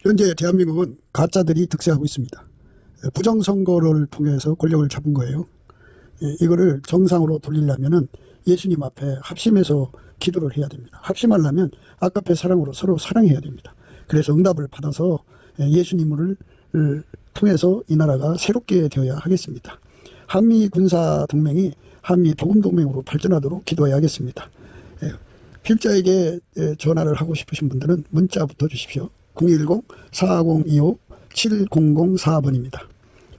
현재 대한민국은 가짜들이 득세하고 있습니다. 부정선거를 통해서 권력을 잡은 거예요. 이거를 정상으로 돌리려면 예수님 앞에 합심해서 기도를 해야 됩니다. 합심하려면 아까페 사랑으로 서로 사랑해야 됩니다. 그래서 응답을 받아서 예수님을 통해서 이 나라가 새롭게 되어야 하겠습니다. 한미 군사 동맹이 한미 복음 동맹으로 발전하도록 기도해야겠습니다. 필자에게 전화를 하고 싶으신 분들은 문자부터 주십시오. 010-4025-7004번입니다.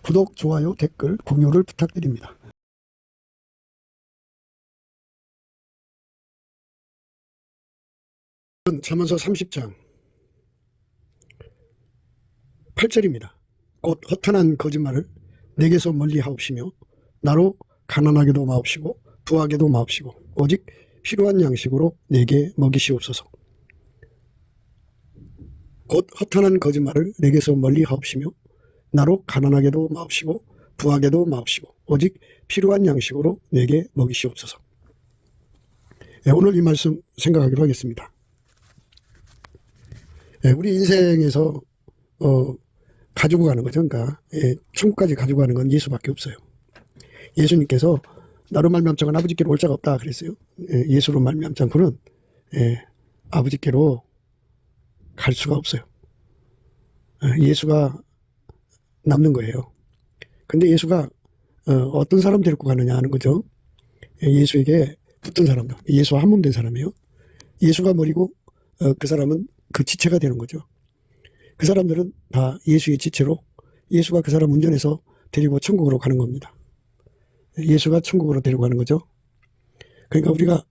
구독, 좋아요, 댓글, 공유를 부탁드립니다. 잠언서 30장 8절입니다. 곧 허탄한 거짓말을 내게서 멀리 하옵시며 나로 가난하게도 마옵시고 부하게도 마옵시고 오직 필요한 양식으로 내게 먹이시옵소서. 곧 허탄한 거짓말을 내게서 멀리 하옵시며 나로 가난하게도 마옵시고 부하게도 마옵시고 오직 필요한 양식으로 내게 먹이시옵소서. 오늘 이 말씀 생각하기로 하겠습니다. 우리 인생에서 가지고 가는 거죠. 그러니까 천국까지 가지고 가는 건 예수밖에 없어요. 예수님께서 나로 말미암자는 아버지께로 올 자가 없다 그랬어요. 예수로 말미암자 그는 아버지께로 갈 수가 없어요. 예수가 남는 거예요. 근데 예수가 어떤 사람 데리고 가느냐 하는 거죠. 예수에게 붙은 사람들, 예수와 한 몸 된 사람이에요. 예수가 머리고 그 사람은 그 지체가 되는 거죠. 그 사람들은 다 예수의 지체로 예수가 그 사람 운전해서 데리고 천국으로 가는 겁니다. 예수가 천국으로 데리고 가는 거죠. 그러니까 우리가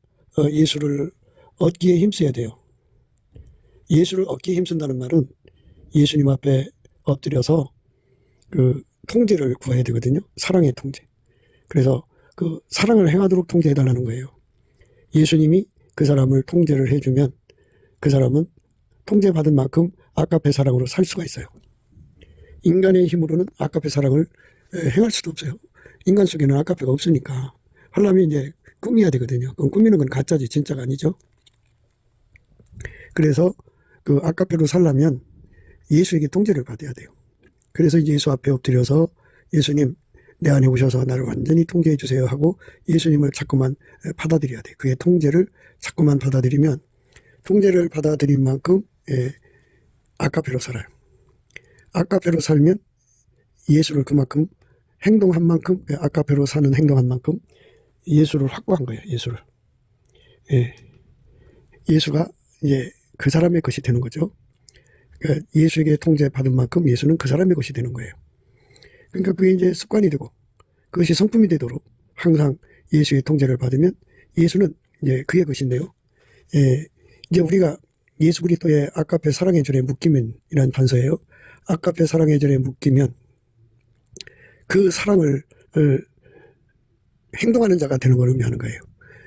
예수를 얻기에 힘써야 돼요. 예수를 얻기에 힘쓴다는 말은 예수님 앞에 엎드려서 그 통제를 구해야 되거든요. 사랑의 통제. 그래서 그 사랑을 행하도록 통제해달라는 거예요. 예수님이 그 사람을 통제를 해주면 그 사람은 통제받은 만큼 아까페 사랑으로 살 수가 있어요. 인간의 힘으로는 아까페 사랑을 행할 수도 없어요. 인간 속에는 아까페가 없으니까 하려면 이제 꾸며야 되거든요. 그럼 꾸미는 건 가짜지 진짜가 아니죠. 그래서 그 아까페로 살려면 예수에게 통제를 받아야 돼요. 그래서 이제 예수 앞에 엎드려서 예수님 내 안에 오셔서 나를 완전히 통제해 주세요 하고 예수님을 자꾸만 받아들여야 돼요. 그의 통제를 자꾸만 받아들이면 통제를 받아들인 만큼 아까페로 살아요. 아까페로 살면 예수를 그만큼 행동한 만큼 아까페로 사는 행동한 만큼 예수를 확보한 거예요. 예수를. 예수가 이제 그 사람의 것이 되는 거죠. 그러니까 예수에게 통제받은 만큼 예수는 그 사람의 것이 되는 거예요. 그러니까 그게 이제 습관이 되고 그것이 성품이 되도록 항상 예수의 통제를 받으면 예수는 이제 그의 것인데요. 이제 우리가 예수 그리스도의 아까페 사랑의 절에 묶이면이라는 단서예요. 아까페 사랑의 절에 묶이면 그 사랑을 행동하는 자가 되는 걸 의미하는 거예요.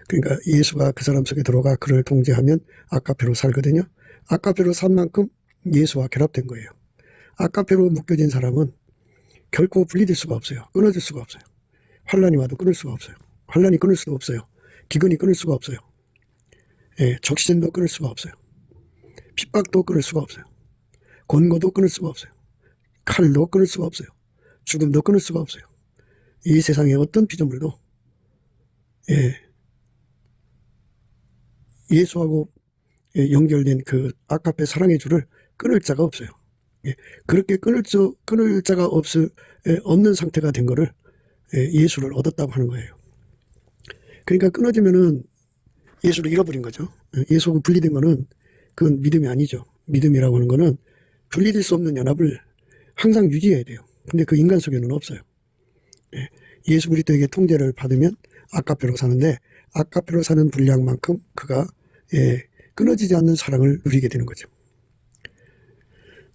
그러니까 예수가 그 사람 속에 들어가 그를 통제하면 아까페로 살거든요. 아까페로 산 만큼 예수와 결합된 거예요. 아까페로 묶여진 사람은 결코 분리될 수가 없어요. 끊어질 수가 없어요. 환란이 와도 끊을 수가 없어요. 환란이 끊을 수도 없어요. 기근이 끊을 수가 없어요. 적신도 끊을 수가 없어요. 핍박도 끊을 수가 없어요. 권고도 끊을 수가 없어요. 칼도 끊을 수가 없어요. 죽음도 끊을 수가 없어요. 이 세상의 어떤 피조물도 예수하고 연결된 그 아까페 사랑의 줄을 끊을 자가 없어요. 그렇게 끊을 자가 없는 상태가 된 거를 예수를 얻었다고 하는 거예요. 그러니까 끊어지면은 예수를 잃어버린 거죠. 예수하고 분리된 거는 그건 믿음이 아니죠. 믿음이라고 하는 거는 분리될 수 없는 연합을 항상 유지해야 돼요. 근데 그 인간 속에는 없어요. 예수 그리스도에게 통제를 받으면 아까페로 사는데 아까페로 사는 분량만큼 그가 끊어지지 않는 사랑을 누리게 되는 거죠.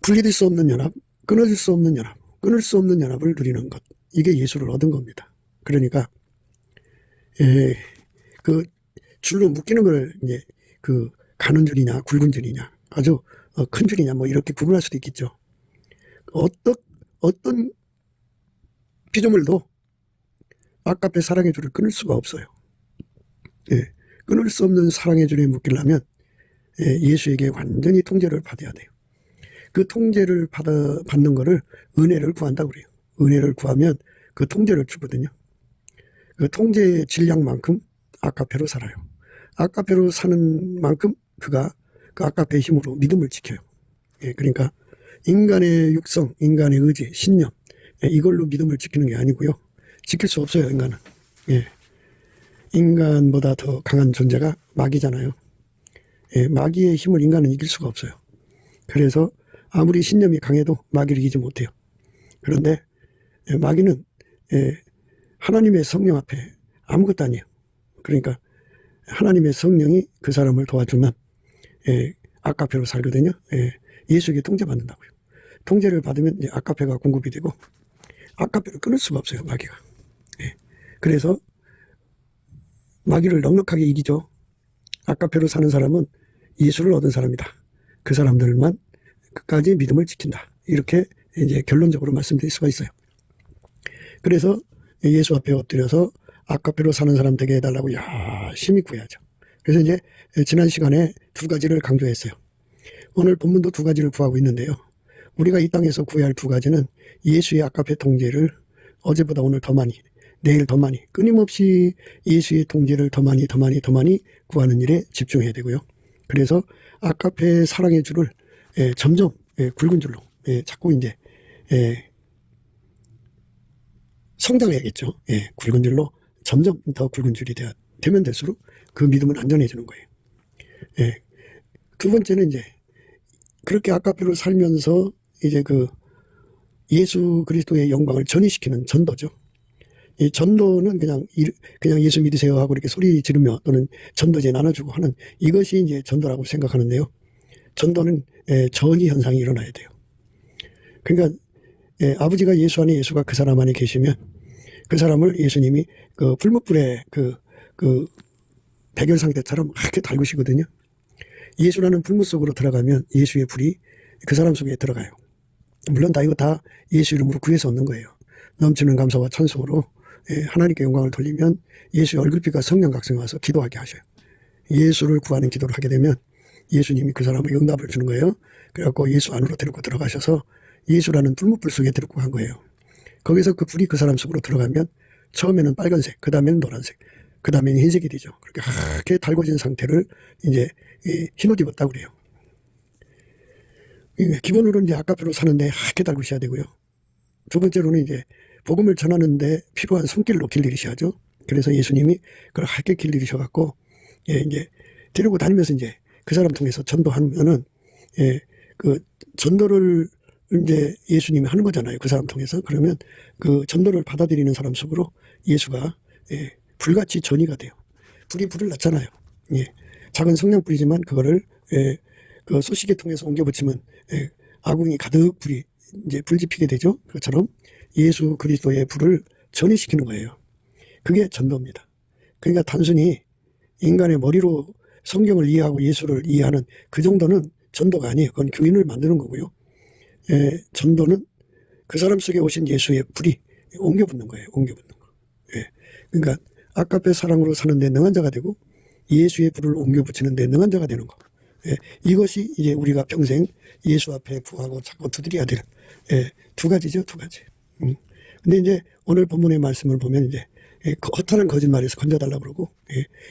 분리될 수 없는 연합, 끊어질 수 없는 연합, 끊을 수 없는 연합을 누리는 것. 이게 예수를 얻은 겁니다. 그러니까 그 줄로 묶이는 걸 이제 그 가는 줄이냐 굵은 줄이냐 아주 큰 줄이냐 뭐 이렇게 구분할 수도 있겠죠. 어떤 피조물도 아까페 사랑의 줄을 끊을 수가 없어요. 끊을 수 없는 사랑의 줄에 묶이려면 예수에게 완전히 통제를 받아야 돼요. 그 통제를 받는 거를 은혜를 구한다고 그래요. 은혜를 구하면 그 통제를 주거든요. 그 통제의 질량만큼 아카페로 살아요. 아카페로 사는 만큼 그가 그 아카페의 힘으로 믿음을 지켜요. 예, 그러니까 인간의 육성, 인간의 의지, 신념, 예, 이걸로 믿음을 지키는 게 아니고요. 지킬 수 없어요, 인간은. 예, 인간보다 더 강한 존재가 마귀잖아요. 예, 마귀의 힘을 인간은 이길 수가 없어요. 그래서 아무리 신념이 강해도 마귀를 이기지 못해요. 그런데 예, 마귀는 예, 하나님의 성령 앞에 아무것도 아니에요. 그러니까 하나님의 성령이 그 사람을 도와주면 예, 아카페로 살거든요. 예, 예수에게 통제받는다고요. 통제를 받으면 이제 아카페가 공급이 되고 아카페를 끊을 수가 없어요, 마귀가. 예, 그래서 마귀를 넉넉하게 이기죠. 아카페로 사는 사람은 예수를 얻은 사람이다. 그 사람들만 끝까지 믿음을 지킨다. 이렇게 이제 결론적으로 말씀드릴 수가 있어요. 그래서 예수 앞에 엎드려서 아카페로 사는 사람 되게 해달라고 열심히 구해야죠. 그래서 이제 지난 시간에 두 가지를 강조했어요. 오늘 본문도 두 가지를 구하고 있는데요. 우리가 이 땅에서 구해야 할 두 가지는 예수의 아카페 통제를 어제보다 오늘 더 많이, 내일 더 많이, 끊임없이 예수의 통제를 더 많이 구하는 일에 집중해야 되고요. 그래서 아카페 사랑의 줄을 점점 굵은 줄로 자꾸 이제 성장해야겠죠. 굵은 줄로 점점 더 굵은 줄이 되면 될수록 그 믿음은 안전해지는 거예요. 두 번째는 이제 그렇게 아카페로 살면서 이제 그 예수 그리스도의 영광을 전이시키는 전도죠. 이 전도는 그냥 예수 믿으세요 하고 이렇게 소리 지르며 또는 전도제 나눠주고 하는 이것이 이제 전도라고 생각하는데요. 전도는 전이 현상이 일어나야 돼요. 그러니까 아버지가 예수 안에 예수가 그 사람 안에 계시면 그 사람을 예수님이 그 불목불에 그 백열 상태처럼 이렇게 달구시거든요. 예수라는 불못 속으로 들어가면 예수의 불이 그 사람 속에 들어가요. 물론 이거 다 예수 이름으로 구해서 얻는 거예요. 넘치는 감사와 찬송으로 하나님께 영광을 돌리면 예수의 얼굴빛과 성령 각성이 와서 기도하게 하셔요. 예수를 구하는 기도를 하게 되면 예수님이 그 사람에게 응답을 주는 거예요. 그래갖고 예수 안으로 데리고 들어가셔서 예수라는 불목불 속에 데리고 간 거예요. 거기서 그 불이 그 사람 속으로 들어가면 처음에는 빨간색, 그 다음에는 노란색, 그 다음에는 흰색이 되죠. 그렇게 하얗게 달궈진 상태를 이제 흰옷 입었다고 그래요. 기본으로는 이제 아카페로 사는데 하얗게 달구셔야 되고요. 두 번째로는 이제 복음을 전하는데 필요한 손길로 길들이셔야죠. 그래서 예수님이 그걸 하얗게 길들이셔갖고 이제 데리고 다니면서 이제 그 사람 통해서 전도하면은 그 전도를 이제 예수님이 하는 거잖아요. 그 사람 통해서. 그러면 그 전도를 받아들이는 사람 속으로 예수가 불같이 전이가 돼요. 불이 불을 났잖아요. 작은 성냥불이지만 그거를 그 소시계 통해서 옮겨 붙이면 아궁이 가득 불이 이제 불지피게 되죠. 그것처럼 예수 그리스도의 불을 전이시키는 거예요. 그게 전도입니다. 그러니까 단순히 인간의 머리로 성경을 이해하고 예수를 이해하는 그 정도는 전도가 아니에요. 그건 교인을 만드는 거고요. 전도는 그 사람 속에 오신 예수의 불이 옮겨 붙는 거예요. 옮겨 붙는 거. 그러니까 아카페 사랑으로 사는데 능한 자가 되고 예수의 불을 옮겨 붙이는 데 능한 자가 되는 거. 이것이 이제 우리가 평생 예수 앞에 구하고 자꾸 두드려야 될 두 가지죠. 두 가지. 근데 이제 오늘 본문의 말씀을 보면 이제 허탄한 거짓말에서 건져달라고 그러고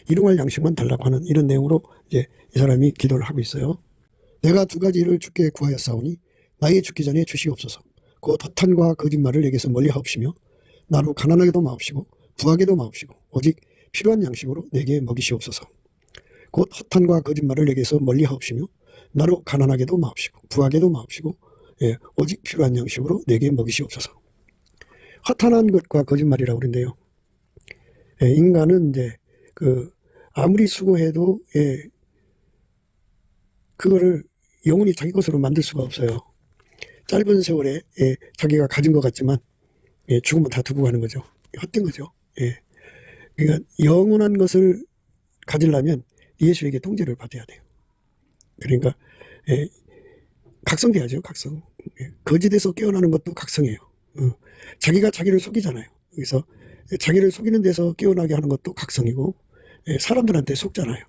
일용할 양식만 달라고 하는 이런 내용으로 이제 이 사람이 기도를 하고 있어요. 내가 두 가지를 주께 구하였사오니 나의 죽기 전에 주시옵소서. 곧 허탄과 거짓말을 내게서 멀리하옵시며 나로 가난하게도 마옵시고 부하게도 마옵시고 오직 필요한 양식으로 내게 먹이시옵소서. 곧 허탄과 거짓말을 내게서 멀리하옵시며 나로 가난하게도 마옵시고 부하게도 마옵시고 오직 필요한 양식으로 내게 먹이시옵소서. 허탄한 것과 거짓말이라고 그러는데요. 인간은 이제 아무리 수고해도 그거를 영원히 자기 것으로 만들 수가 없어요. 짧은 세월에 자기가 가진 것 같지만 죽으면 다 두고 가는 거죠. 헛된 거죠. 그러니까 영원한 것을 가지려면 예수에게 통제를 받아야 돼요. 그러니까 각성돼야죠. 각성. 거짓에서 깨어나는 것도 각성이에요. 자기가 자기를 속이잖아요. 그래서 자기를 속이는 데서 깨어나게 하는 것도 각성이고 사람들한테 속잖아요.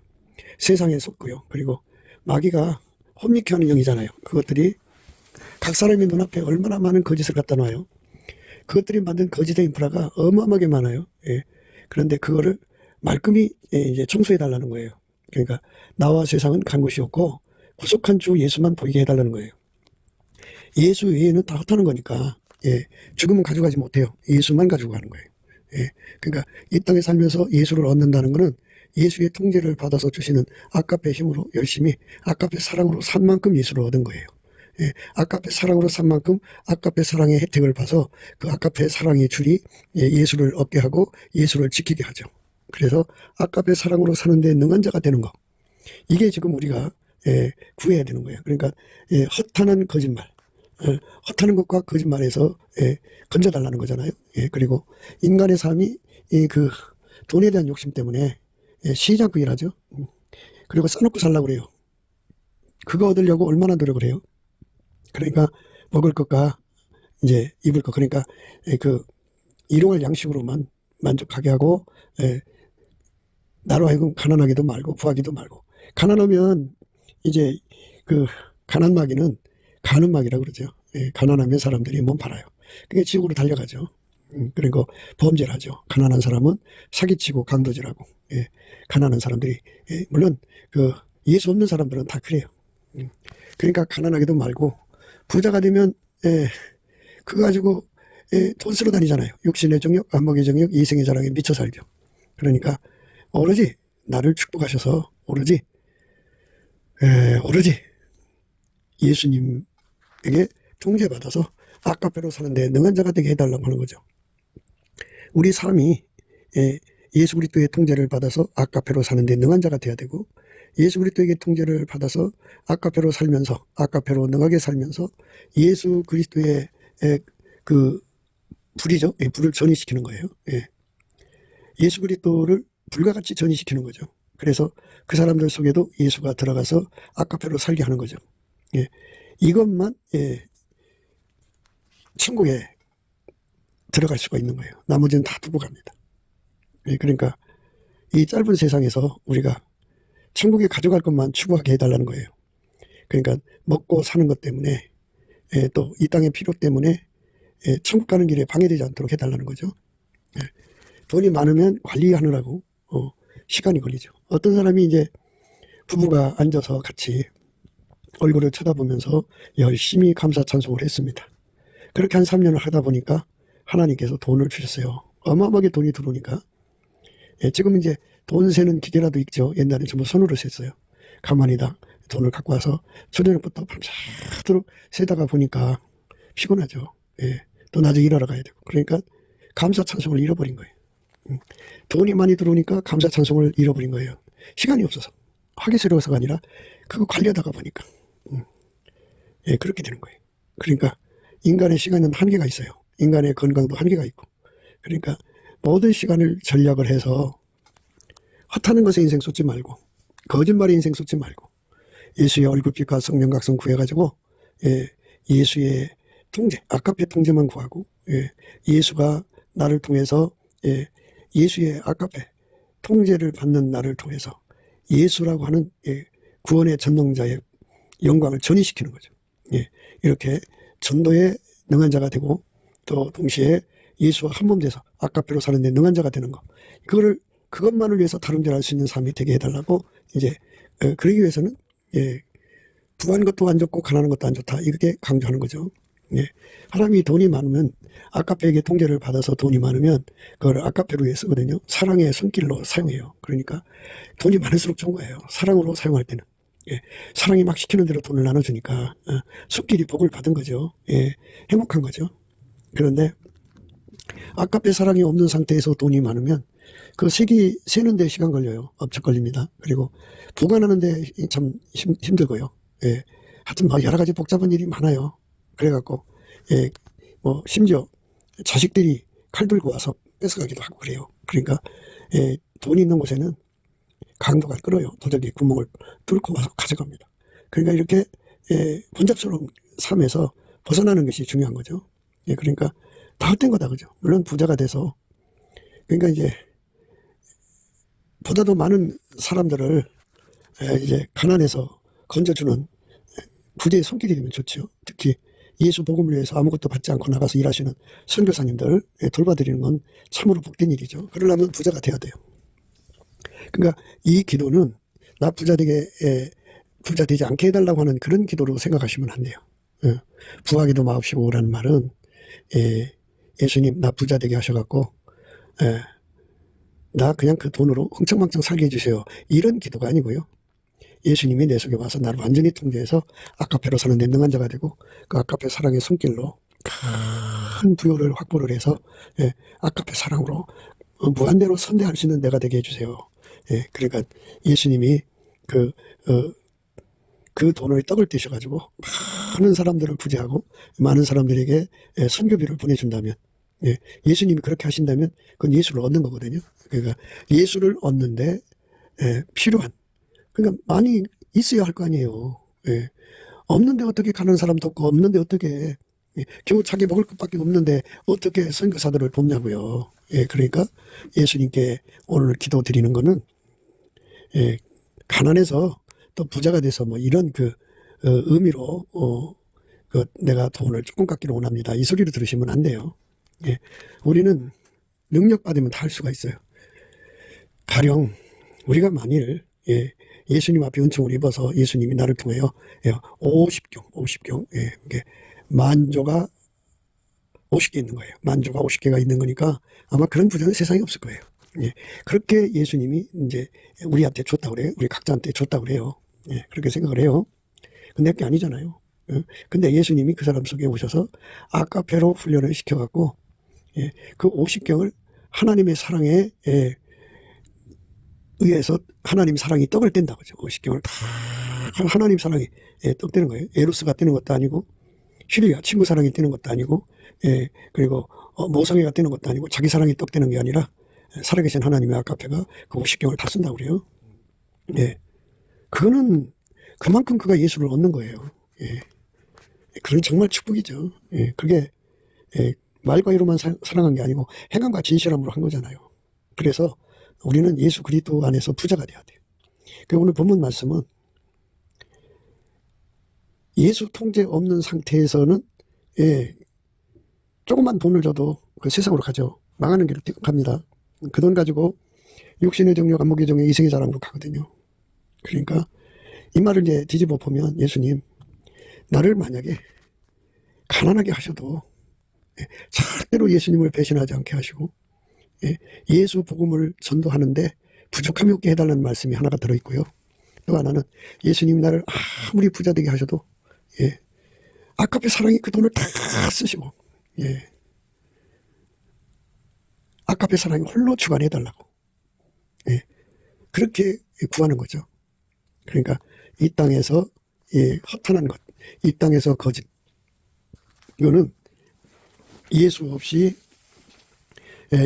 세상에 속고요. 그리고 마귀가 혼미케 하는 영이잖아요. 그것들이 각 사람의 눈앞에 얼마나 많은 거짓을 갖다 놔요. 그것들이 만든 거짓의 인프라가 어마어마하게 많아요. 예. 그런데 그거를 말끔히 이제 청소해 달라는 거예요. 그러니까 나와 세상은 간 곳이 없고 구속한 주 예수만 보이게 해달라는 거예요. 예수 외에는 다 헛하는 거니까 죽음은 가져가지 못해요. 예수만 가지고 가는 거예요. 그러니까 이 땅에 살면서 예수를 얻는다는 것은 예수의 통제를 받아서 주시는 아까페 힘으로 열심히 아까페 사랑으로 산 만큼 예수를 얻은 거예요. 아까페 사랑으로 산 만큼 아까페 사랑의 혜택을 봐서 그 아까페 사랑의 줄이 예수를 얻게 하고 예수를 지키게 하죠. 그래서 아까페 사랑으로 사는데 능한 자가 되는 거. 이게 지금 우리가 구해야 되는 거예요. 그러니까 허탄한 거짓말, 허탄한 것과 거짓말에서 건져달라는 거잖아요. 그리고 인간의 삶이 그 돈에 대한 욕심 때문에 쉬지 않고 일하죠. 그리고 써놓고 살라고 그래요. 그거 얻으려고 얼마나 노력을 해요. 그러니까 먹을 것과 이제 입을 것, 그러니까 그 일용할 양식으로만 만족하게 하고 나로 하여금 가난하기도 말고 부하기도 말고. 가난하면 이제 그 가난마귀는 가늠마귀라고 그러죠. 가난하면 사람들이 몸 팔아요. 그게 지옥으로 달려가죠. 그리고 범죄를 하죠. 가난한 사람은 사기치고 강도질하고. 가난한 사람들이 물론 그 예수 없는 사람들은 다 그래요. 그러니까 가난하기도 말고 부자가 되면 그거 가지고 돈 쓰러 다니잖아요. 육신의 정욕, 안목의 정욕, 이생의 자랑에 미쳐 살죠. 그러니까 오로지 나를 축복하셔서 오로지 예수님에게 통제받아서 아까페로 사는데 능한 자가 되게 해달라고 하는 거죠. 우리 삶이 예수 그리스도의 통제를 받아서 아까페로 사는데 능한 자가 돼야 되고 예수 그리스도에게 통제를 받아서 아까페로 살면서 아까페로 능하게 살면서 예수 그리스도의 그 불이죠. 불을 전이시키는 거예요. 예수 그리스도를 불과 같이 전이시키는 거죠. 그래서 그 사람들 속에도 예수가 들어가서 아까페로 살게 하는 거죠. 이것만 천국에 들어갈 수가 있는 거예요. 나머지는 다 두고 갑니다. 그러니까 이 짧은 세상에서 우리가 천국에 가져갈 것만 추구하게 해달라는 거예요. 그러니까 먹고 사는 것 때문에 또 이 땅의 필요 때문에 천국 가는 길에 방해되지 않도록 해달라는 거죠. 돈이 많으면 관리하느라고 시간이 걸리죠. 어떤 사람이 이제 부부가 앉아서 같이 얼굴을 쳐다보면서 열심히 감사 찬송을 했습니다. 그렇게 한 3년을 하다 보니까 하나님께서 돈을 주셨어요. 어마어마하게 돈이 들어오니까 지금 이제 돈 세는 기계라도 있죠. 옛날에 전부 손으로 셌어요. 가만히 다 돈을 갖고 와서 저녁부터 밤새도록 세다가 보니까 피곤하죠. 또 낮에 일하러 가야 되고. 그러니까 감사 찬송을 잃어버린 거예요. 돈이 많이 들어오니까 감사 찬송을 잃어버린 거예요. 시간이 없어서. 하기 싫어서가 아니라 그거 관리하다가 보니까 그렇게 되는 거예요. 그러니까 인간의 시간은 한계가 있어요. 인간의 건강도 한계가 있고. 그러니까 모든 시간을 전략을 해서 헛하는 것에 인생 쏟지 말고 거짓말에 인생 쏟지 말고 예수의 얼굴빛과 성령각성 구해가지고 예수의 통제, 아까페 통제만 구하고 예수가 나를 통해서 예수의 아까페 통제를 받는 나를 통해서 예수라고 하는 구원의 전능자의 영광을 전이시키는 거죠. 이렇게 전도에 능한 자가 되고 또 동시에 예수와 한 몸 돼서 아까페로 사는데 능한 자가 되는 거. 그것만을 위해서 다른 데를 할 수 있는 삶이 되게 해달라고 이제 그러기 위해서는 부한 것도 안 좋고 가난한 것도 안 좋다. 이렇게 강조하는 거죠. 사람이 돈이 많으면 아까페에게 통제를 받아서 돈이 많으면 그걸 아까페로 위해 쓰거든요. 사랑의 손길로 사용해요. 그러니까 돈이 많을수록 좋은 거예요. 사랑으로 사용할 때는. 사랑이 막 시키는 대로 돈을 나눠주니까 손길이 복을 받은 거죠. 행복한 거죠. 그런데 아까페 사랑이 없는 상태에서 돈이 많으면 그 세는 데 시간 걸려요. 업적 걸립니다. 그리고 보관하는 데 참 힘들고요. 하여튼 막 여러 가지 복잡한 일이 많아요. 그래갖고 뭐 심지어 자식들이 칼 들고 와서 뺏어가기도 하고 그래요. 그러니까 돈이 있는 곳에는 강도가 끌어요. 도적이 구멍을 뚫고 와서 가져갑니다. 그러니까 이렇게 혼잡스러운 삶에서 벗어나는 것이 중요한 거죠. 그러니까 다 헛된 거다, 그죠? 물론 부자가 돼서 그러니까 이제 보다도 많은 사람들을 이제 가난해서 건져주는 부자의 손길이 되면 좋죠. 특히 예수 복음을 위해서 아무것도 받지 않고 나가서 일하시는 선교사님들 돌봐드리는 건 참으로 복된 일이죠. 그러려면 부자가 돼야 돼요. 그러니까 이 기도는 나 부자 되지 않게 해달라고 하는 그런 기도로 생각하시면 안 돼요. 부하기도 마옵시고라는 말은 예수님 나 부자 되게 하셔갖고 나 그냥 그 돈으로 흥청망청 살게 해주세요. 이런 기도가 아니고요. 예수님이 내 속에 와서 나를 완전히 통제해서 아까페로서는 랜능한 자가 되고 그 아까페 사랑의 손길로 큰 부요를 확보를 해서 아까페 사랑으로 무한대로 선대할 수 있는 내가 되게 해주세요. 그러니까 예수님이 그 돈을 떡을 떼셔가지고 많은 사람들을 부재하고 많은 사람들에게 선교비를 보내준다면 예수님이 그렇게 하신다면 그건 예수를 얻는 거거든요. 그러니까 예수를 얻는데 필요한 그러니까 많이 있어야 할 거 아니에요. 없는데 어떻게 가는 사람도 없고 없는데 어떻게 겨우 자기 먹을 것밖에 없는데 어떻게 선교사들을 돕냐고요. 그러니까 예수님께 오늘 기도 드리는 거는 가난해서 또 부자가 돼서 뭐 이런 의미로 내가 돈을 조금 갖기를 원합니다. 이 소리를 들으시면 안 돼요. 우리는 능력 받으면 다 할 수가 있어요. 가령 우리가 만일 예수님 앞에 은총을 입어서 예수님이 나를 통하여 50경 만조가 50개 있는 거예요. 만조가 50개가 있는 거니까 아마 그런 부자는 세상에 없을 거예요. 그렇게 예수님이 이제 우리한테 줬다고 그래요. 우리 각자한테 줬다고 그래요. 그렇게 생각을 해요. 근데 그게 아니잖아요. 근데 예수님이 그 사람 속에 오셔서 아까페로 훈련을 시켜갖고 그 50경을 하나님의 사랑에 의해서 하나님 사랑이 떡을 뗀다 그죠. 50경을 다 하나님 사랑이 떡 떼는 거예요. 에로스가 떼는 것도 아니고 힐리아 친구 사랑이 떼는 것도 아니고 그리고 모성애가 떼는 것도 아니고 자기 사랑이 떡 떼는 게 아니라 살아계신 하나님의 아까페가 그 50경을 다 쓴다고 그래요. 그거는 그만큼 그가 예수를 얻는 거예요. 그건 정말 축복이죠. 그게 말과 이로만 사랑한 게 아니고 행함과 진실함으로 한 거잖아요. 그래서 우리는 예수 그리스도 안에서 부자가 돼야 돼요. 오늘 본문 말씀은 예수 통제 없는 상태에서는 조금만 돈을 줘도 그 세상으로 가죠. 망하는 길을 갑니다. 그 돈 가지고 육신의 정욕, 안목의 정욕, 이생의 자랑으로 가거든요. 그러니까 이 말을 이제 뒤집어 보면 예수님 나를 만약에 가난하게 하셔도 절대로 예수님을 배신하지 않게 하시고 예수 복음을 전도하는데 부족함이 없게 해달라는 말씀이 하나가 들어있고요. 또 하나는 예수님 나를 아무리 부자 되게 하셔도 아까페 사랑이 그 돈을 다 쓰시고 아까페 사랑이 홀로 주관해달라고 그렇게 구하는 거죠. 그러니까 이 땅에서 허탄한 것, 이 땅에서 거짓 이거는 예수 없이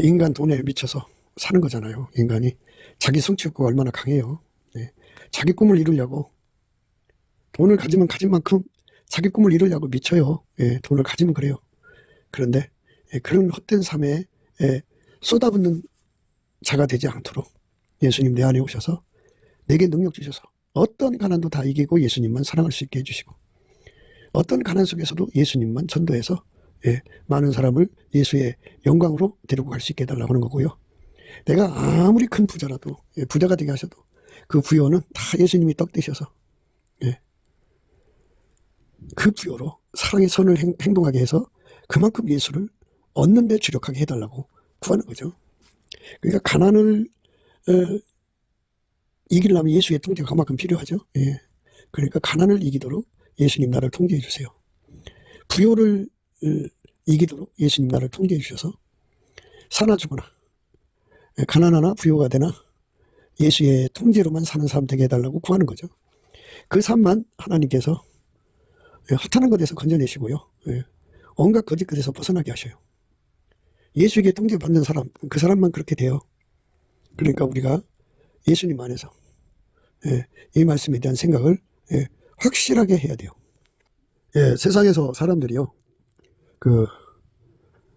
인간 돈에 미쳐서 사는 거잖아요. 인간이 자기 성취욕구가 얼마나 강해요. 자기 꿈을 이루려고 돈을 가지면 가진 만큼 자기 꿈을 이루려고 미쳐요. 돈을 가지면 그래요. 그런데 그런 헛된 삶에 쏟아붓는 자가 되지 않도록 예수님 내 안에 오셔서 내게 능력 주셔서 어떤 가난도 다 이기고 예수님만 사랑할 수 있게 해주시고 어떤 가난 속에서도 예수님만 전도해서 많은 사람을 예수의 영광으로 데리고 갈 수 있게 해달라고 하는 거고요. 내가 아무리 큰 부자라도 부자가 되게 하셔도 그 부요는 다 예수님이 떡 떼셔서 그 부요로 사랑의 선을 행동하게 해서 그만큼 예수를 얻는 데 주력하게 해달라고 구하는 거죠. 그러니까 가난을 이기려면 예수의 통제가 그만큼 필요하죠. 그러니까 가난을 이기도록 예수님 나를 통제해 주세요. 부요를 이기도록 예수님 나를 통제해 주셔서 사나 죽거나 가난하나 부요가 되나 예수의 통제로만 사는 사람 되게 해달라고 구하는 거죠. 그 삶만 하나님께서 허탄한 것에서 건져내시고요. 온갖 거짓 것에서 벗어나게 하셔요. 예수에게 통제받는 사람, 그 사람만 그렇게 돼요. 그러니까 우리가 예수님 안에서 이 말씀에 대한 생각을 확실하게 해야 돼요. 세상에서 사람들이요,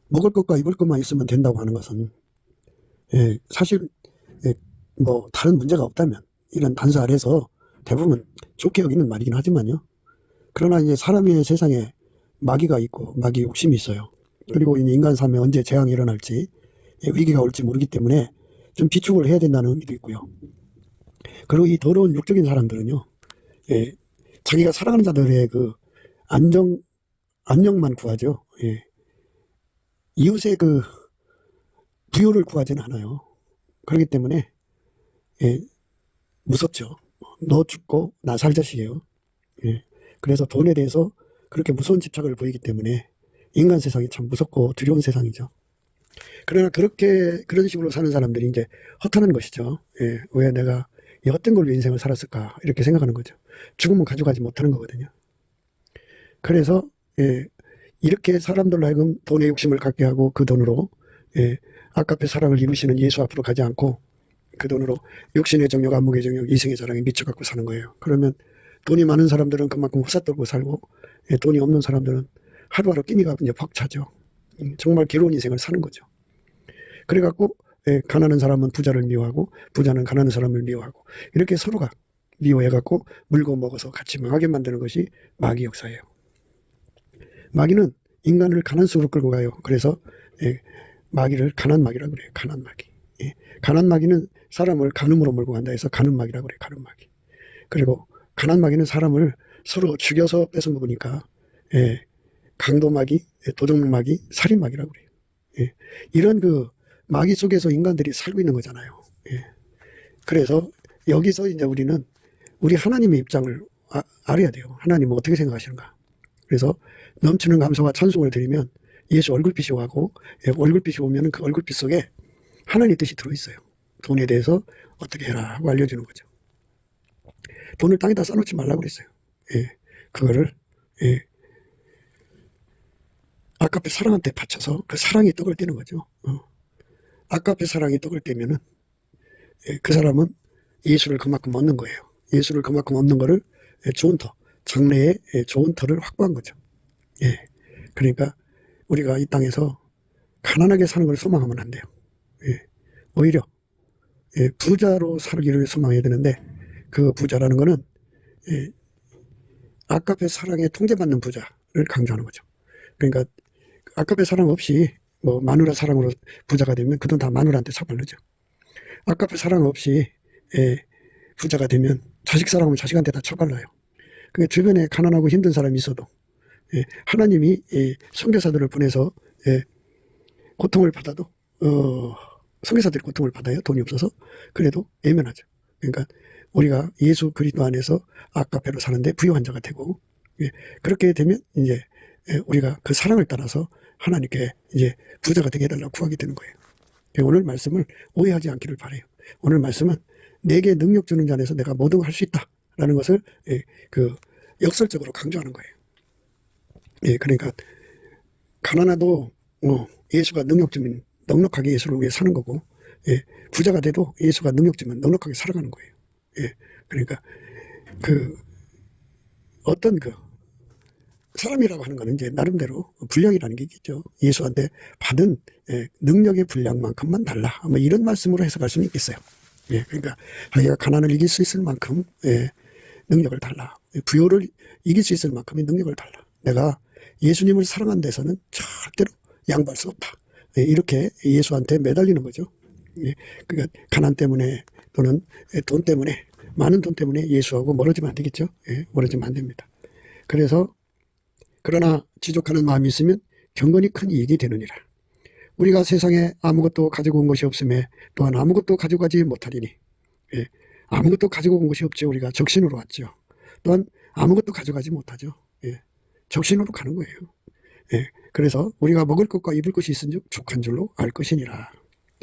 먹을 것과 입을 것만 있으면 된다고 하는 것은 사실 뭐 다른 문제가 없다면 이런 단서 아래서 대부분 좋게 여기는 말이긴 하지만요. 그러나 이제 사람의 세상에 마귀가 있고 마귀 욕심이 있어요. 그리고 인간 삶에 언제 재앙이 일어날지 위기가 올지 모르기 때문에 좀 비축을 해야 된다는 의미도 있고요. 그리고 이 더러운 육적인 사람들은요, 예, 자기가 사랑하는 자들의 그 안녕만 구하죠. 예. 이웃의 그 부요를 구하지는 않아요. 그렇기 때문에 예, 무섭죠. 너 죽고 나 살 자식이에요. 예. 그래서 돈에 대해서 그렇게 무서운 집착을 보이기 때문에 인간 세상이 참 무섭고 두려운 세상이죠. 그러나 그런 식으로 사는 사람들이 이제 허탄한 것이죠. 예. 왜 내가 이 헛된 걸로 인생을 살았을까 이렇게 생각하는 거죠. 죽으면 가져가지 못하는 거거든요. 그래서 예, 이렇게 사람들로 하여금 돈의 욕심을 갖게 하고 그 돈으로 예, 아깝게 사랑을 이루시는 예수 앞으로 가지 않고 그 돈으로 육신의 정욕, 안목의 정욕, 이성의 자랑에 미쳐갖고 사는 거예요. 그러면 돈이 많은 사람들은 그만큼 후사 떨고 살고 예, 돈이 없는 사람들은 하루하루 끼니가 이제 벅차죠. 정말 괴로운 인생을 사는 거죠. 그래갖고 예, 가난한 사람은 부자를 미워하고 부자는 가난한 사람을 미워하고 이렇게 서로가 미워해갖고 물고 먹어서 같이 망하게 만드는 것이 마귀 역사예요. 마귀는 인간을 가난 속으로 끌고 가요. 그래서 예, 마귀를 가난마귀라고 그래요. 가난마귀. 예, 가난마귀는 사람을 간음으로 몰고 간다 해서 가늠마귀라고 그래요. 가늠마귀. 그리고 가난마귀는 사람을 서로 죽여서 뺏어 먹으니까 예, 강도마귀, 도적마귀, 살인마귀라고 그래요. 예, 이런 그 마귀 속에서 인간들이 살고 있는 거잖아요. 예. 그래서 여기서 이제 우리는 우리 하나님의 입장을 알아야 돼요. 하나님은 어떻게 생각하시는가. 그래서 넘치는 감사와 찬송을 드리면 예수 얼굴빛이 오고 예, 얼굴빛이 오면 그 얼굴빛 속에 하나님 뜻이 들어있어요. 돈에 대해서 어떻게 해라 하고 알려주는 거죠. 돈을 땅에다 쌓아놓지 말라고 그랬어요. 예, 그거를 예, 아깝게 사랑한테 바쳐서 그 사랑이 떡을 떼는 거죠. 아깝게 사랑이 떡을 떼면은 예, 그 사람은 예수를 그만큼 얻는 거예요. 예수를 그만큼 얻는 거를 예, 좋은 터, 장래에 예, 좋은 터를 확보한 거죠. 예, 그러니까 우리가 이 땅에서 가난하게 사는 걸 소망하면 안 돼요. 예, 오히려 예, 부자로 살기를 소망해야 되는데 그 부자라는 거는 예, 아깝게 사랑에 통제받는 부자를 강조하는 거죠. 그러니까 아깝게 사랑 없이 뭐 마누라 사랑으로 부자가 되면 그 돈 다 마누라한테 처발르죠. 아깝게 사랑 없이 예, 부자가 되면 자식 사랑하면 자식한테 다 처발라요. 그러니까 주변에 가난하고 힘든 사람이 있어도 예, 하나님이 예, 선교사들을 보내서 예, 고통을 받아도 선교사들이 고통을 받아요. 돈이 없어서. 그래도 예면하죠. 그러니까 우리가 예수 그리스도 안에서 아까페로 사는데 부유한 자가 되고 예, 그렇게 되면 이제 예, 우리가 그 사랑을 따라서 하나님께 이제 부자가 되게 해달라고 구하게 되는 거예요. 오늘 말씀을 오해하지 않기를 바라요. 오늘 말씀은 내게 능력 주는 자 안에서 내가 모든 걸 할 수 있다라는 것을 예, 그 역설적으로 강조하는 거예요. 예, 그러니까 가난해도 예수가 능력 주면 넉넉하게 예수를 위해 사는 거고 예, 부자가 돼도 예수가 능력 주면 넉넉하게 살아가는 거예요. 예, 그러니까 그 어떤 그 사람이라고 하는 거는 이제 나름대로 분량이라는 게 있겠죠. 예수한테 받은 예, 능력의 분량만큼만 달라. 뭐 이런 말씀으로 해석할 수는 있겠어요. 예, 그러니까 자기가 가난을 이길 수 있을 만큼 예, 능력을 달라. 부요를 이길 수 있을 만큼의 능력을 달라. 내가 예수님을 사랑한 데서는 절대로 양보할 수 없다. 예, 이렇게 예수한테 매달리는 거죠. 예, 그러니까 가난 때문에 또는 돈 때문에 많은 돈 때문에 예수하고 멀어지면 안 되겠죠. 예, 멀어지면 안 됩니다. 그래서 그러나 지족하는 마음이 있으면 경건이 큰 이익이 되느니라. 우리가 세상에 아무것도 가지고 온 것이 없음에 또한 아무것도 가져가지 못하리니 예, 아무것도 가지고 온 것이 없죠. 우리가 적신으로 왔죠. 또한 아무것도 가져가지 못하죠. 예, 적신으로 가는 거예요. 예, 그래서 우리가 먹을 것과 입을 것이 있은즉 족한 줄로 알 것이니라.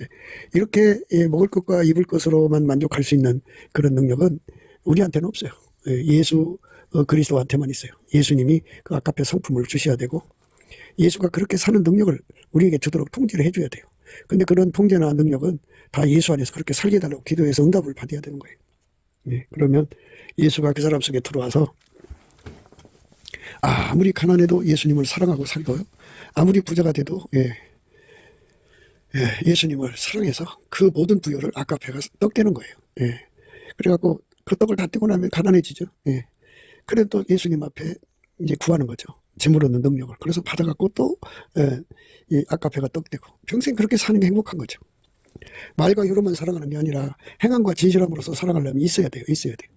예, 이렇게 예, 먹을 것과 입을 것으로만 만족할 수 있는 그런 능력은 우리한테는 없어요. 예, 예수 그리스도한테만 있어요. 예수님이 그 아깝게 성품을 주셔야 되고 예수가 그렇게 사는 능력을 우리에게 주도록 통제를 해줘야 돼요. 근데 그런 통제나 능력은 다 예수 안에서 그렇게 살게 해달라고 기도해서 응답을 받아야 되는 거예요. 예, 그러면 예수가 그 사람 속에 들어와서 아무리 가난해도 예수님을 사랑하고 살고요. 아무리 부자가 돼도 예수님을 사랑해서 그 모든 부여를 아깝해가 떡 떼는 거예요. 예, 그래갖고 그 떡을 다 떼고 나면 가난해지죠. 예. 그래도 또 예수님 앞에 이제 구하는 거죠. 재물 얻는 능력을. 그래서 받아갖고 또 이 아카페가 떡되고 평생 그렇게 사는 게 행복한 거죠. 말과 혀로만 사랑하는 게 아니라 행함과 진실함으로써 살아가려면 있어야 돼요. 있어야 돼요.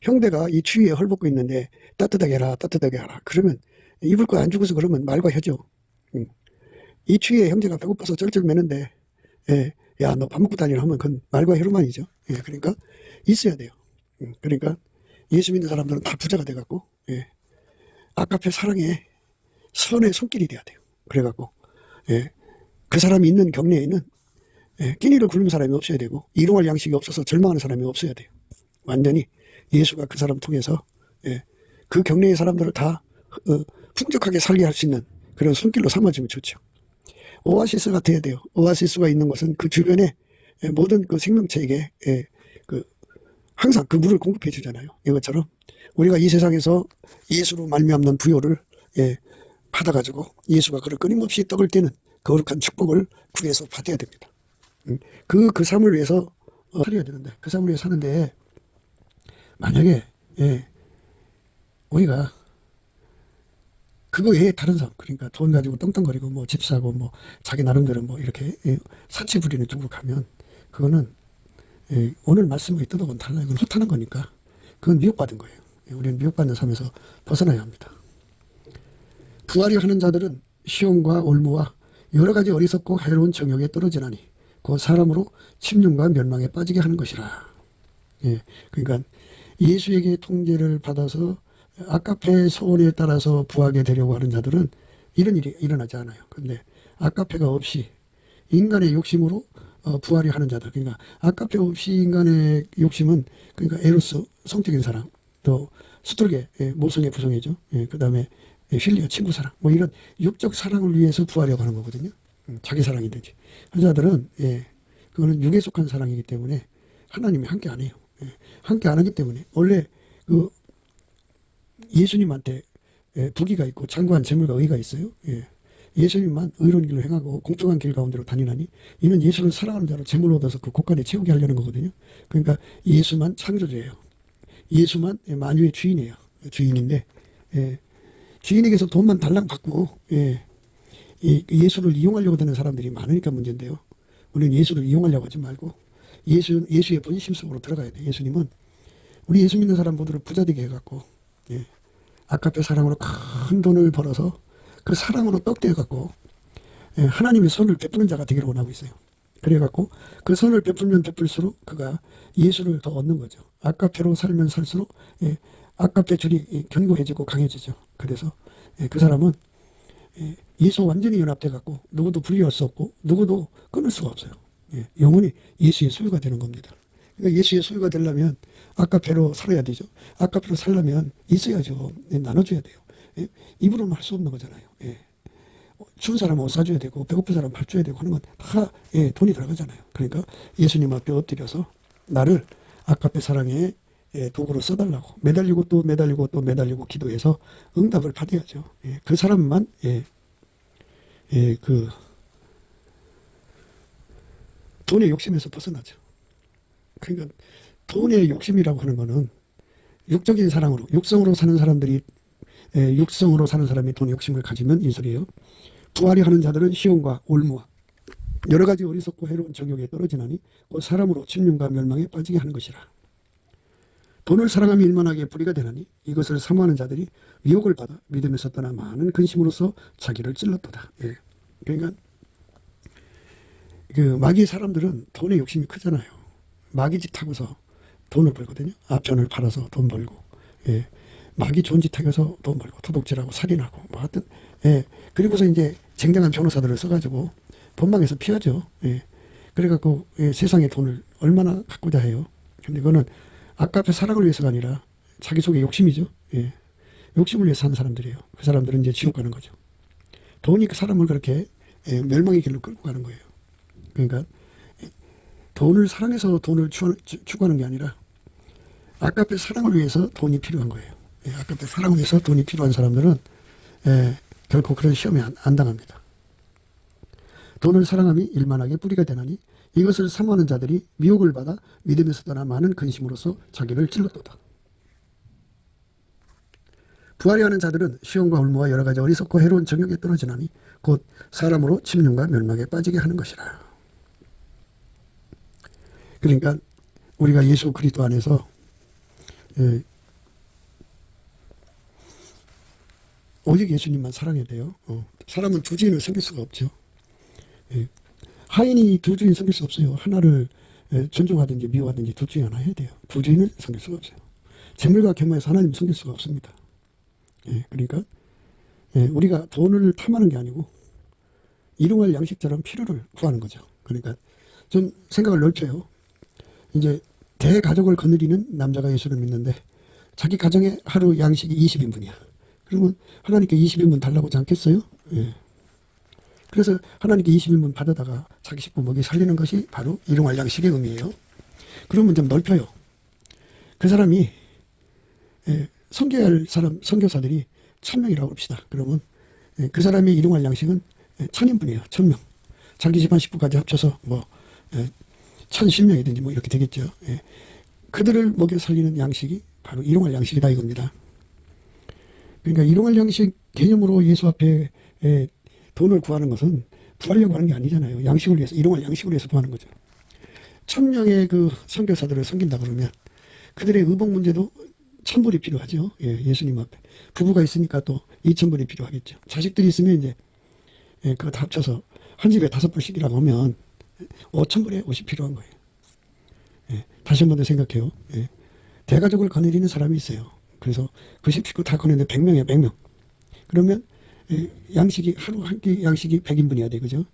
형제가 이 추위에 헐벗고 있는데 따뜻하게 해라 따뜻하게 하라. 그러면 입을 거 안 주고서 그러면 말과 혀죠. 이 추위에 형제가 배고파서 쩔쩔 매는데 야 너 밥 먹고 다니라 하면 그건 말과 혀로만이죠. 그러니까 있어야 돼요. 그러니까 예수 믿는 사람들은 다 부자가 돼갖고 아카페 사랑에 선의 손길이 돼야 돼요. 그래갖고 그 사람이 있는 경내에는 끼니를 굶는 사람이 없어야 되고 일용할 양식이 없어서 절망하는 사람이 없어야 돼요. 완전히 예수가 그 사람 통해서 그 경내의 사람들을 다 풍족하게 살게 할 수 있는 그런 손길로 삼아주면 좋죠. 오아시스가 돼야 돼요. 오아시스가 있는 것은 그 주변에 모든 그 생명체에게 항상 그 물을 공급해 주잖아요. 이것처럼 우리가 이 세상에서 예수로 말미암는 부요를 받아가지고 예수가 그를 끊임없이 떡을 떼는 거룩한 축복을 구해서 받아야 됩니다. 그 삶을 위해서 살아야 되는데 그 삶을 위해 사는데 만약에 우리가 그거 외에 다른 삶, 그러니까 돈 가지고 떵떵거리고 뭐 집 사고 뭐 자기 나름대로 뭐 이렇게 사치 부리는 쪽으로 가면 그거는 오늘 말씀의 뜻하고는 달라요. 이건 허탄한 거니까 그건 미혹받은 거예요. 우리는 미혹받는 삶에서 벗어나야 합니다. 부활이 하는 자들은 시험과 올무와 여러 가지 어리석고 해로운 정욕에 떨어지나니 그 사람으로 침륜과 멸망에 빠지게 하는 것이라. 그러니까 예수에게 통제를 받아서 아카페의 소원에 따라서 부하게 되려고 하는 자들은 이런 일이 일어나지 않아요. 근데 아카페가 없이 인간의 욕심으로 부하려 하는 자들, 그러니까 아카페 없이 인간의 욕심은 그러니까 에로스 성적인 사랑, 또 스톨게 모성의 부성애죠. 그 다음에 필리아 친구 사랑, 뭐 이런 육적 사랑을 위해서 부하려고 하는 거거든요. 자기 사랑이든지. 그 자들은 그거는 육에 속한 사랑이기 때문에 하나님이 함께 안 해요. 함께 안 하기 때문에 원래 그 예수님한테 부귀가 있고 장구한 재물과 의가 있어요. 예수님만 의로운 길로 행하고 공평한 길 가운데로 다니나니 이는 예수를 사랑하는 자로 재물을 얻어서 그 곳간에 채우게 하려는 거거든요. 그러니까 예수만 창조주예요. 예수만 만유의 주인이에요. 주인인데 주인에게서 돈만 달랑 받고 예수를 이용하려고 드는 사람들이 많으니까 문제인데요. 우리는 예수를 이용하려고 하지 말고 예수의 본심 속으로 들어가야 돼. 예수님은 우리 예수 믿는 사람들을 부자 되게 해갖고 아카페 사랑으로 큰 돈을 벌어서 그 사랑으로 떡대어갖고 하나님의 선을 베푸는 자가 되기를 원하고 있어요. 그래갖고 그 선을 베풀면 베풀수록 그가 예수를 더 얻는 거죠. 아카페로 살면 살수록 아카페 줄이 견고해지고 강해지죠. 그래서 그 사람은 예수와 완전히 연합돼갖고 누구도 분리할 수 없고 누구도 끊을 수가 없어요. 영원히 예수의 소유가 되는 겁니다. 그러니까 예수의 소유가 되려면 아카페로 살아야 되죠. 아카페로 살려면 있어야죠. 나눠줘야 돼요. 입으로는 할 수 없는 거잖아요. 추운 사람은 옷 사줘야 되고 배고픈 사람은 밥 줘야 되고 하는 건 다 돈이 들어가잖아요. 그러니까 예수님 앞에 엎드려서 나를 아카페 사랑의 도구로 써달라고 매달리고 또 매달리고 또 매달리고 기도해서 응답을 받아야죠. 그 사람만 그 돈의 욕심에서 벗어나죠. 그러니까 돈의 욕심이라고 하는 거는 육적인 사랑으로 육성으로 사는 사람들이 육성으로 사는 사람이 돈의 욕심을 가지면 이 소리예요. 부활이 하는 자들은 시험과 올무와 여러 가지 어리석고 해로운 정욕에 떨어지나니 그 사람으로 침륜과 멸망에 빠지게 하는 것이라. 돈을 사랑하며 일만하게 불의가 되나니 이것을 사모하는 자들이 유혹을 받아 믿음에서 떠나 많은 근심으로써 자기를 찔렀도다. 그러니까 그 마귀의 사람들은 돈의 욕심이 크잖아요. 마귀 짓 하고서 돈을 벌거든요. 앞전을 팔아서 돈 벌고, 마귀 좋은 짓 하고서 돈 벌고, 도둑질하고 살인하고, 뭐 하여튼, 그리고서 이제 쟁쟁한 변호사들을 써가지고 법망에서 피하죠. 그래갖고 세상에 돈을 얼마나 갖고자 해요. 근데 그거는 아까의 사랑을 위해서가 아니라 자기 속의 욕심이죠. 욕심을 위해서 사는 사람들이에요. 그 사람들은 이제 지옥 가는 거죠. 돈이 그 사람을 그렇게 멸망의 길로 끌고 가는 거예요. 그러니까 돈을 사랑해서 돈을 추구하는 게 아니라 아까의 사랑을 위해서 돈이 필요한 거예요. 아까의 사랑을 위해서 돈이 필요한 사람들은 결코 그런 시험에 안 당합니다. 돈을 사랑함이 일만하게 뿌리가 되나니 이것을 사모하는 자들이 미혹을 받아 믿음에서 떠나 많은 근심으로써 자기를 찔렀도다. 부하려하는 자들은 시험과 올무와 여러 가지 어리석고 해로운 정욕에 떨어지나니 곧 사람으로 침륜과 멸망에 빠지게 하는 것이라. 그러니까 우리가 예수 그리스도 안에서 오직 예수님만 사랑해야 돼요. 사람은 두 주인을 섬길 수가 없죠. 하인이 두 주인 섬길 수 없어요. 하나를 존중하든지 미워하든지 둘 중에 하나 해야 돼요. 두 주인을 섬길 수가 없어요. 재물과 겸허해서 하나님 섬길 수가 없습니다. 그러니까 우리가 돈을 탐하는 게 아니고 일용할 양식처럼 필요를 구하는 거죠. 그러니까 좀 생각을 넓혀요. 이제 대가족을 거느리는 남자가 예수를 믿는데 자기 가정에 하루 양식이 20인분이야. 그러면 하나님께 20인분 달라고 하지 않겠어요? 그래서 하나님께 20인분 받아다가 자기 식구 먹이 살리는 것이 바로 일용할 양식의 의미예요. 그러면 좀 넓혀요. 그 사람이 섬겨야 할 사람, 선교사들이 1000명이라고 합시다. 그러면 그 사람이 일용할 양식은 1000인분이에요. 1000명. 자기 집안 식구까지 합쳐서 뭐 1010명이든지 뭐 이렇게 되겠죠. 그들을 먹여 살리는 양식이 바로 일용할 양식이다 이겁니다. 그러니까 일용할 양식 개념으로 예수 앞에 돈을 구하는 것은 구하려고 하는 게 아니잖아요. 양식을 위해서, 일용할 양식을 위해서 구하는 거죠. 1000명의 그 선교사들을 섬긴다 그러면 그들의 의복 문제도 1000불이 필요하죠. 예수님 앞에. 부부가 있으니까 또 2000불이 필요하겠죠. 자식들이 있으면 이제 그거 다 합쳐서 한 집에 5불씩이라고 하면 5000불에 옷이 필요한 거예요. 다시 한 번 더 생각해요. 대가족을 거느리는 사람이 있어요. 그래서 그 식구 다 거느리는데 100명이야, 100명. 그러면 양식이 하루 한 끼 양식이 100인분이야 돼, 그죠?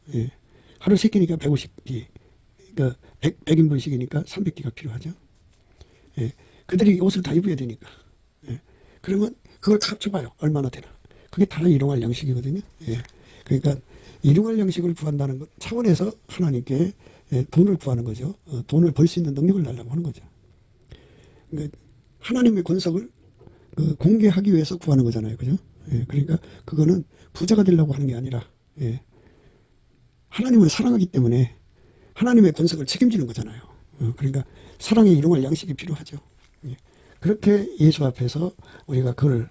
하루 3끼니까 150끼. 그러니까 100인분씩이니까 300끼가 필요하죠. 그들이 옷을 다 입어야 되니까. 그러면 그걸 다 합쳐봐요. 얼마나 되나. 그게 다 일용할 양식이거든요. 그러니까 일용할 양식을 구한다는 것 차원에서 하나님께 돈을 구하는 거죠. 돈을 벌 수 있는 능력을 달라고 하는 거죠. 그러니까 하나님의 권석을 공개하기 위해서 구하는 거잖아요. 그죠? 그러니까 그거는 부자가 되려고 하는 게 아니라 하나님을 사랑하기 때문에 하나님의 권석을 책임지는 거잖아요. 그러니까 사랑에 일용할 양식이 필요하죠. 그렇게 예수 앞에서 우리가 그걸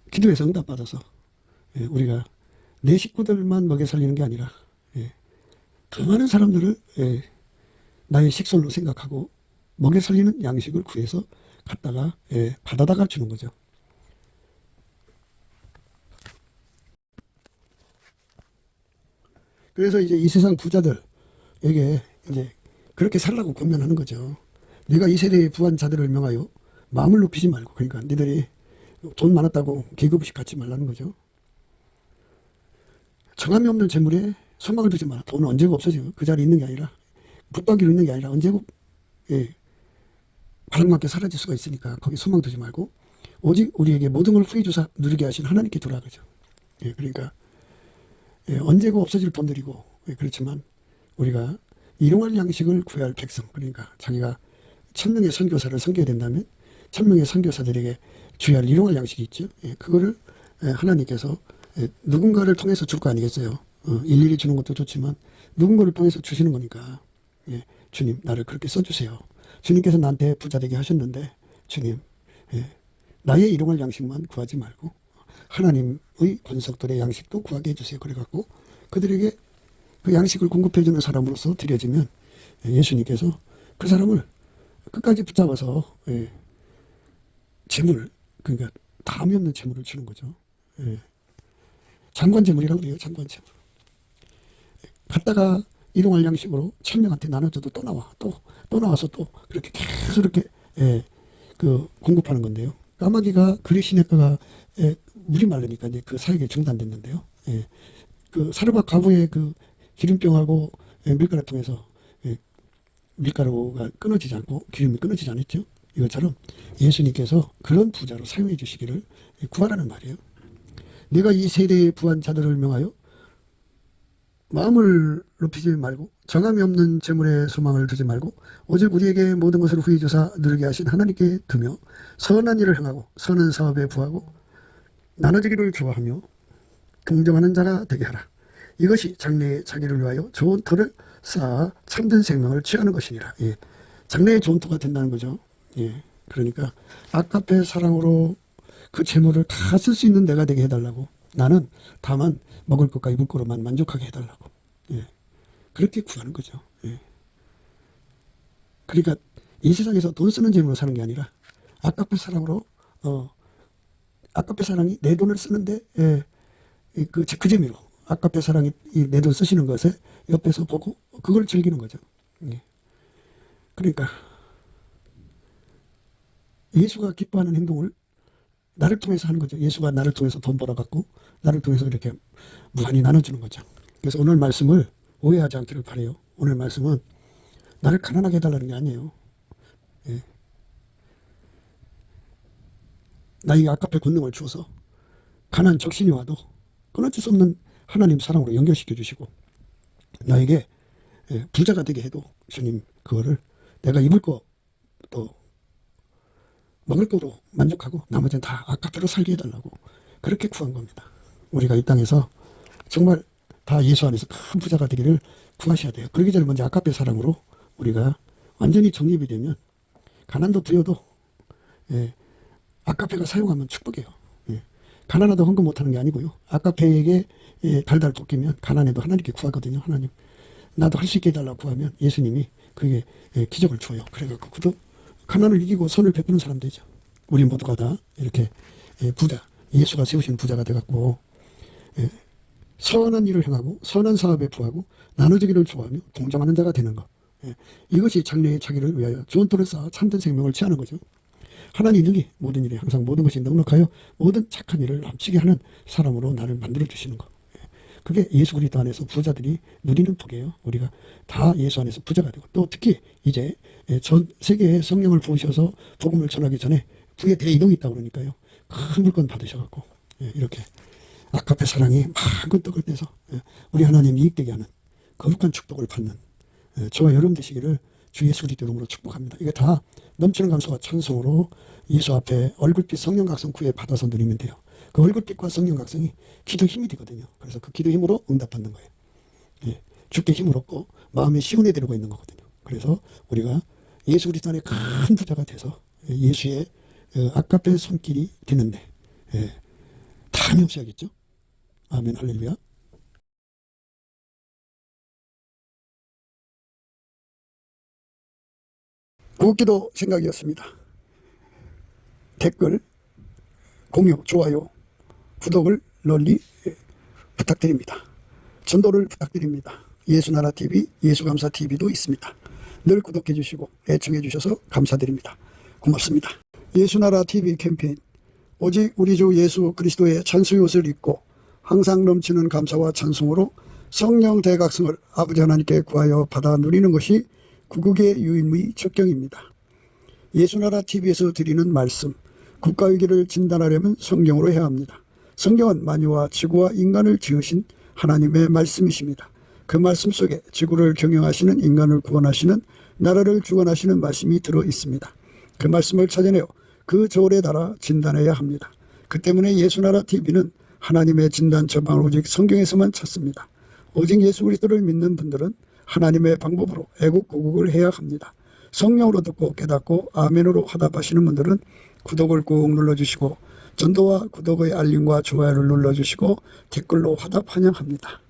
기도해서 응답받아서 우리가 내 식구들만 먹여 살리는 게 아니라 더 많은 사람들을 나의 식솔로 생각하고 먹여 살리는 양식을 구해서 갖다가 받아다가 주는 거죠. 그래서 이제 이 세상 부자들에게 이제 그렇게 살라고 권면하는 거죠. 네가 이 세대의 부한 자들을 명하여 마음을 높이지 말고, 그러니까 니들이 돈 많았다고 계급의식 갖지 말라는 거죠. 정함이 없는 재물에 소망을 두지 마라. 돈은 언제고 없어지고 그 자리에 있는 게 아니라 붙박이로 있는 게 아니라 언제고 바람맞게 사라질 수가 있으니까 거기 소망 두지 말고 오직 우리에게 모든 걸 후히 주사 누리게 하신 하나님께 돌아가죠. 그러니까 언제고 없어질 돈들이고 그렇지만 우리가 일용할 양식을 구해야 할 백성, 그러니까 자기가 1000명의 선교사를 섬겨야 된다면 1000명의 선교사들에게 주어야 할 일용할 양식이 있죠. 그거를 하나님께서 누군가를 통해서 줄 거 아니겠어요. 일일이 주는 것도 좋지만 누군가를 통해서 주시는 거니까 주님 나를 그렇게 써주세요. 주님께서 나한테 부자 되게 하셨는데 주님 나의 일용할 양식만 구하지 말고 하나님의 권속들의 양식도 구하게 해주세요. 그래갖고 그들에게 그 양식을 공급해주는 사람으로서 드려지면 예수님께서 그 사람을 끝까지 붙잡아서 재물, 그러니까 담이 없는 재물을 주는 거죠. 장관 재물이라고 그래요. 장관 재물. 갔다가 일용할 양식으로 1000명한테 나눠줘도 또 나와. 또 나와서 또 그렇게 계속 이렇게 공급하는 건데요. 까마귀가 그리시네가가 물이 마르니까 이제 그 사역이 중단됐는데요. 그 사르밧 과부의 그 기름병하고 밀가루 통해서 밀가루가 끊어지지 않고 기름이 끊어지지 않았죠. 이것처럼 예수님께서 그런 부자로 사용해 주시기를 구하라는 말이에요. 내가 이 세대의 부한 자들을 명하여 마음을 높이지 말고 정함이 없는 재물에 소망을 두지 말고 오직 우리에게 모든 것을 후히 주사 누리게 하신 하나님께 두며 선한 일을 행하고 선한 사업에 부하고 나눠주기를 좋아하며 긍정하는 자가 되게 하라. 이것이 장래에 자기를 위하여 좋은 터를 쌓아 참된 생명을 취하는 것이니라. 장래에 좋은 터가 된다는 거죠. 그러니까 아까페 사랑으로 그 재물을 다 쓸 수 있는 내가 되게 해달라고. 나는 다만 먹을 것과 입을 것으로만 만족하게 해달라고. 예. 그렇게 구하는 거죠. 예. 그러니까 이 세상에서 돈 쓰는 재물로 사는 게 아니라 아깝게 사랑으로 아깝게 사랑이 내 돈을 쓰는데 그 재미로 아깝게 사랑이 내 돈 쓰시는 것에 옆에서 보고 그걸 즐기는 거죠. 예. 그러니까 예수가 기뻐하는 행동을 나를 통해서 하는 거죠. 예수가 나를 통해서 돈 벌어갖고 나를 통해서 이렇게 무한히 나눠주는 거죠. 그래서 오늘 말씀을 오해하지 않기를 바라요. 오늘 말씀은 나를 가난하게 해달라는 게 아니에요. 예. 나에게 아깝게 권능을 주어서 가난 적신이 와도 끊어질 수 없는 하나님 사랑으로 연결시켜 주시고 나에게 부자가 되게 해도 주님 그거를 내가 입을 거 또 먹을 거로 만족하고 나머지는 다 아깝게로 살게 해달라고 그렇게 구한 겁니다. 우리가 이 땅에서 정말 다 예수 안에서 큰 부자가 되기를 구하셔야 돼요. 그러기 전에 먼저 아깝게 사랑으로 우리가 완전히 정립이 되면 가난도 부여도 아까페가 사용하면 축복이에요. 가난하다 헌금 못하는 게 아니고요. 아까페에게 달달 볶이면 가난해도 하나님께 구하거든요. 하나님 나도 할 수 있게 해달라고 구하면 예수님이 그게 기적을 줘요. 그래갖고 그도 가난을 이기고 선을 베푸는 사람 되죠. 우리 모두가 다 이렇게 부자, 예수가 세우신 부자가 돼갖고 선한 일을 행하고 선한 사업에 부하고 나눠주기를 좋아하며 동정하는 자가 되는 것. 이것이 장래의 자기를 위하여 좋은 돌을 쌓아 참된 생명을 취하는 거죠. 하나님 능히 모든 일에 항상 모든 것이 넉넉하여 모든 착한 일을 넘치게 하는 사람으로 나를 만들어 주시는 것. 그게 예수 그리스도 안에서 부자들이 누리는 복이에요. 우리가 다 예수 안에서 부자가 되고 또 특히 이제 전 세계에 성령을 부으셔서 복음을 전하기 전에 부의 대이동이 있다고 그러니까요. 큰 물건 받으셔갖고 이렇게 아깝게 사랑이 많은 떡을 떼서 우리 하나님 이익되게 하는 거룩한 축복을 받는 저와 여러분 되시기를 주 예수 그리스도 이름으로 축복합니다. 이게 다 넘치는 감사와 찬송으로 예수 앞에 얼굴빛 성령 각성 구해 받아서 누리면 돼요. 그 얼굴빛과 성령 각성이 기도 힘이 되거든요. 그래서 그 기도 힘으로 응답받는 거예요. 주께 힘을 얻고 마음에 시온에 들어가 있는 거거든요. 그래서 우리가 예수 그리스도 안에 큰 부자가 돼서 예수의 아깝게 손길이 되는데 담이 없어야겠죠. 아멘 할렐루야. 구기도 생각이었습니다. 댓글, 공유, 좋아요, 구독을 널리 부탁드립니다. 전도를 부탁드립니다. 예수나라TV, 예수감사TV도 있습니다. 늘 구독해 주시고 애청해 주셔서 감사드립니다. 고맙습니다. 예수나라TV 캠페인 오직 우리 주 예수 그리스도의 찬송의 옷을 입고 항상 넘치는 감사와 찬송으로 성령 대각성을 아버지 하나님께 구하여 받아 누리는 것이 구국의 유임의 적경입니다. 예수나라TV에서 드리는 말씀, 국가위기를 진단하려면 성경으로 해야 합니다. 성경은 만유와 지구와 인간을 지으신 하나님의 말씀이십니다. 그 말씀 속에 지구를 경영하시는 인간을 구원하시는 나라를 주관하시는 말씀이 들어 있습니다. 그 말씀을 찾아내어 그 저울에 달아 진단해야 합니다. 그 때문에 예수나라TV는 하나님의 진단 처방을 오직 성경에서만 찾습니다. 오직 예수 그리스도를 믿는 분들은 하나님의 방법으로 애국구국을 해야 합니다. 성령으로 듣고 깨닫고 아멘으로 화답하시는 분들은 구독을 꾹 눌러주시고 전도와 구독의 알림과 좋아요를 눌러주시고 댓글로 화답 환영합니다.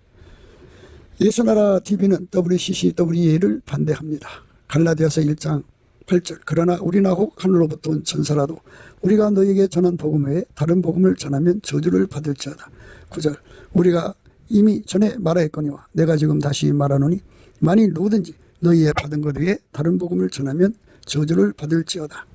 예수나라TV는 WCCWA를 반대합니다. 갈라디아서 1장 8절 그러나 우리나 혹 하늘로부터 온 천사라도 우리가 너희에게 전한 복음 외에 다른 복음을 전하면 저주를 받을지어다. 9절 우리가 이미 전에 말하였거니와 내가 지금 다시 말하노니 만일 누구든지 너희의 받은 것 외에 다른 복음을 전하면 저주를 받을지어다.